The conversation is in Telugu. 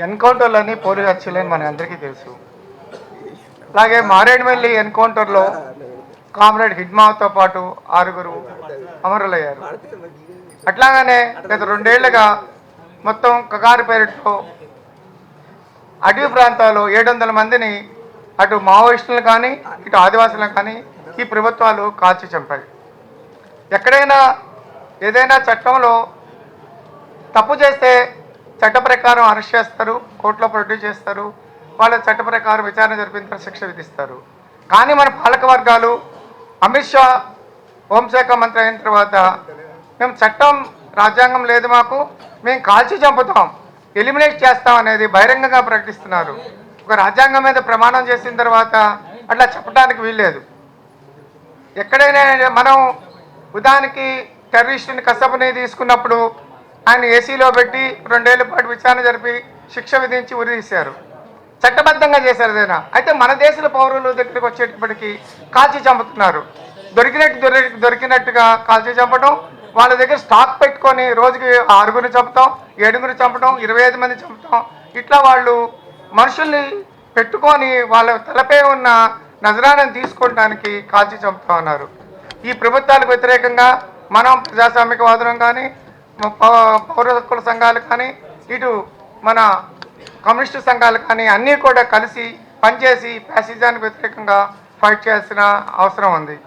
ఎన్కౌంటర్లని పోలీసు హత్యలని మన అందరికీ తెలుసు. అలాగే మారేడుమిల్లి ఎన్కౌంటర్లో కామ్రేడ్ హిడ్మాతో పాటు 6 అమరులయ్యారు. అట్లాగనే గత 2 ఏళ్లుగా మొత్తం కగారిపేటలో అటవీ ప్రాంతాల్లో 700 మందిని అటు మావోయిస్టులను కానీ ఇటు ఆదివాసులను కానీ ఈ ప్రభుత్వాలు కాల్చి చంపాయి. ఎక్కడైనా ఏదైనా చట్టంలో తప్పు చేస్తే చట్ట ప్రకారం అరెస్ట్ చేస్తారు, కోర్టులో ప్రొడ్యూస్ చేస్తారు, వాళ్ళ చట్ట ప్రకారం విచారణ జరిపిన తర్వాత శిక్ష విధిస్తారు. కానీ మన పాలక వర్గాలు అమిత్ షా హోంశాఖ మంత్రి అయిన తర్వాత మేము చట్టం రాజ్యాంగం లేదు, మాకు మేము కాల్చి చంపుతాం, ఎలిమినేట్ చేస్తాం అనేది బహిరంగంగా ప్రకటిస్తున్నారు. ఒక రాజ్యాంగం మీద ప్రమాణం చేసిన తర్వాత అట్లా చెప్పడానికి వీల్లేదు. ఎక్కడైనా మనం ఉదాహరణకి టెర్రరిస్టుని కసబని తీసుకున్నప్పుడు ఆయన ఏసీలో పెట్టి 2 ఏళ్ల పాటు విచారణ జరిపి శిక్ష విధించి ఉరిదీశారు, చట్టబద్ధంగా చేశారు ఏదైనా. అయితే మన దేశంలో పౌరుల దగ్గరికి వచ్చేటప్పటికి కాల్చి చంపుతున్నారు. దొరికినట్టుగా కాల్చి చంపడం, వాళ్ళ దగ్గర స్టాక్ పెట్టుకొని రోజుకి 6 చంపుతాం, 7 చంపడం, 25 మంది చంపుతాం. ఇట్లా వాళ్ళు మనుషుల్ని పెట్టుకొని వాళ్ళ తలపై ఉన్న నజరాలను తీసుకోవడానికి కాల్చి చంపుతా ఉన్నారు. ఈ ప్రభుత్వాలకు వ్యతిరేకంగా మనం ప్రజాస్వామికవాదులం కానీ పౌర హక్కుల సంఘాలు కానీ ఇటు మన కమ్యూనిస్టు సంఘాలు కానీ అన్నీ కూడా కలిసి పనిచేసి ఫ్యాసిజానికి వ్యతిరేకంగా ఫైట్ చేయాల్సిన అవసరం ఉంది.